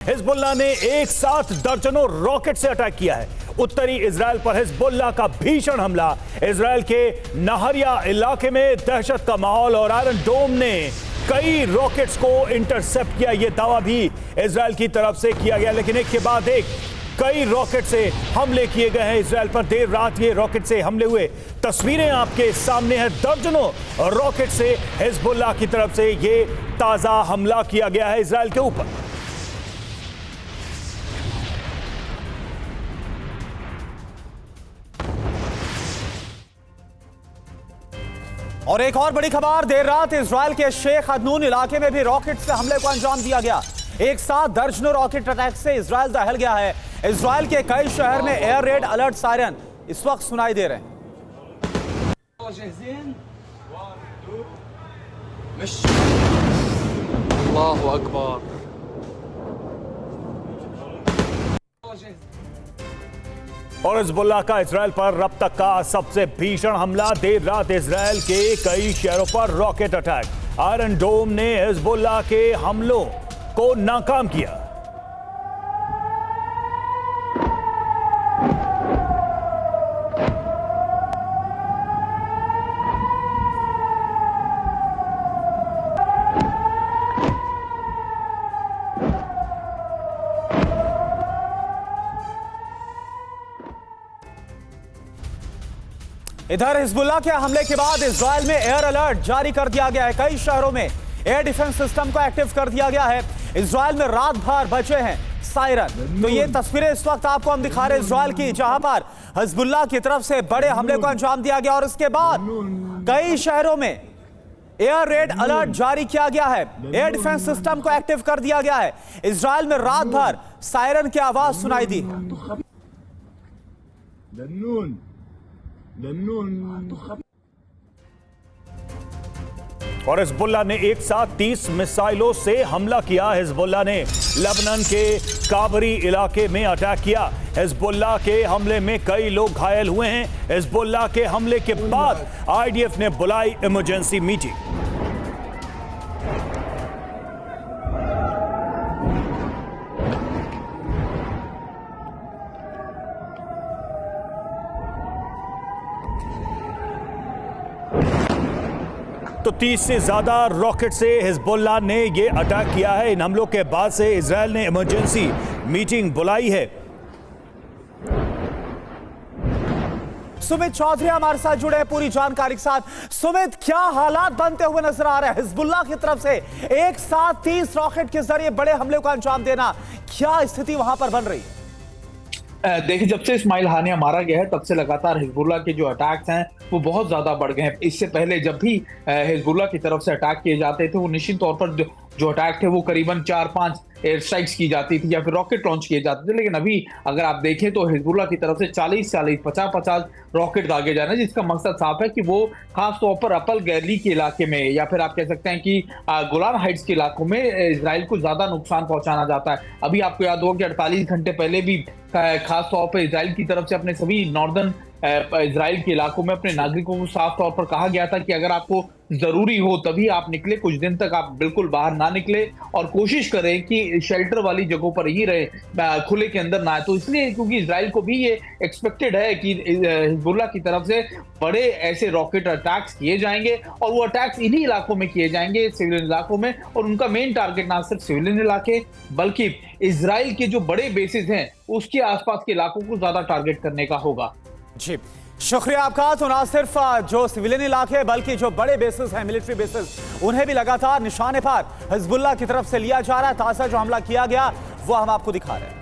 Hezbollah ने एक साथ दर्जनों रॉकेट से अटैक किया है। उत्तरी इजराइल पर हिजबुल्लाह का भीषण हमला। इजराइल के नहरिया इलाके में दहशत का माहौल और आयरन डोम ने कई रॉकेट्स को इंटरसेप्ट किया। यह दावा भी इजराइल की तरफ से किया गया, लेकिन एक के बाद एक कई रॉकेट से हमले किए गए हैं इजराइल पर। देर रात ये रॉकेट से हमले हुए तस्वीरें आपके सामने हैं। दर्जनों रॉकेट से हिजबुल्लाह की तरफ से ये ताजा हमला किया गया है इजराइल के ऊपर। और एक और बड़ी खबर, देर रात इजराइल के शेख अदनून इलाके में भी रॉकेट से हमले को अंजाम दिया गया। एक साथ दर्जनों रॉकेट अटैक से इजराइल दहल गया है। इजराइल के कई शहर में एयर रेड अलर्ट सायरन इस वक्त सुनाई दे रहे हैं। अल्लाहु अकबर। और हिजबुल्लाह का इजराइल पर अब तक का सबसे भीषण हमला। देर रात इजराइल के कई शहरों पर रॉकेट अटैक। आयरन डोम ने हिजबुल्लाह के हमलों को नाकाम किया। इधर हिजबुल्लाह के हमले के बाद इजराइल में एयर अलर्ट जारी कर दिया गया है। कई शहरों में एयर डिफेंस सिस्टम को एक्टिव कर दिया गया है। इजराइल में रात भर बचे हैं सायरन। तो ये तस्वीरें इस वक्त आपको हम दिखा रहे हैं इजराइल की, जहां पर हिजबुल्लाह की तरफ से बड़े हमले को अंजाम दिया गया और इसके बाद कई शहरों में एयर रेड अलर्ट जारी किया गया है। एयर डिफेंस सिस्टम को एक्टिव कर दिया गया है। इजराइल में रात भर सायरन की आवाज सुनाई दी। और हिजबुल्लाह ने एक साथ 30 मिसाइलों से हमला किया। हिजबुल्लाह ने लेबनान के काबरी इलाके में अटैक किया। हिजबुल्लाह के हमले में कई लोग घायल हुए हैं। हिजबुल्लाह के हमले के बाद आईडीएफ ने बुलाई इमरजेंसी मीटिंग। तो 30 से ज्यादा रॉकेट से हिजबुल्लाह ने यह अटैक किया है। इन हमलों के बाद से इजराइल ने इमरजेंसी मीटिंग बुलाई है। सुमित चौधरी हमारे साथ जुड़े हैं पूरी जानकारी के साथ। सुमित, क्या हालात बनते हुए नजर आ रहे हैं हिजबुल्लाह की तरफ से एक साथ 30 रॉकेट के जरिए बड़े हमले को अंजाम देना? क्या स्थिति वहां पर बन रही है? देखिए, जब से इस्माइल हानिया मारा गया है तब से लगातार हिजबुल्लाह के जो अटैक्स हैं वो बहुत ज्यादा बढ़ गए हैं। इससे पहले जब भी हिजबुल्लाह की तरफ से अटैक किए जाते थे वो निश्चित तौर पर जो अटैक थे वो करीबन 4-5 एयर स्ट्राइक्स की जाती थी या फिर रॉकेट लॉन्च किए जाते थे। लेकिन अभी अगर आप देखें तो हिजबुल्लाह की तरफ से 40-40, 50-50 रॉकेट दागे जा रहे हैं, जिसका मकसद साफ है कि वो खासतौर पर अपल गैली के इलाके में या फिर आप कह सकते हैं कि गोलान हाइट्स के इलाकों में इजराइल को ज्यादा नुकसान पहुंचाना जाता है। अभी आपको याद होगा कि 48 घंटे पहले भी खासतौर पर इजराइल की तरफ से अपने सभी नॉर्दर्न इजराइल के इलाकों में अपने नागरिकों को साफ तौर पर कहा गया था कि अगर आपको जरूरी हो तभी आप निकले, कुछ दिन तक आप बिल्कुल बाहर ना निकले और कोशिश करें कि शेल्टर वाली जगहों पर ही रहे, खुले के अंदर ना आए। तो इसलिए क्योंकि इजराइल को भी ये एक्सपेक्टेड है कि हिजबुल्लाह की तरफ से बड़े ऐसे रॉकेट अटैक्स किए जाएंगे और वो अटैक्स इन्हीं इलाकों में किए जाएंगे, सिविलियन इलाकों में। और उनका मेन टारगेट ना सिर्फ सिविलियन इलाके बल्कि इजराइल के जो बड़े बेसिस हैं उसके आसपास के इलाकों को ज्यादा टारगेट करने का होगा। जी, शुक्रिया आपका। तो ना सिर्फ जो सिविलियन इलाके बल्कि जो बड़े बेसिस हैं, मिलिट्री बेसिस, उन्हें भी लगातार निशाने पर हिजबुल्लाह की तरफ से लिया जा रहा है। ताजा जो हमला किया गया वो हम आपको दिखा रहे हैं।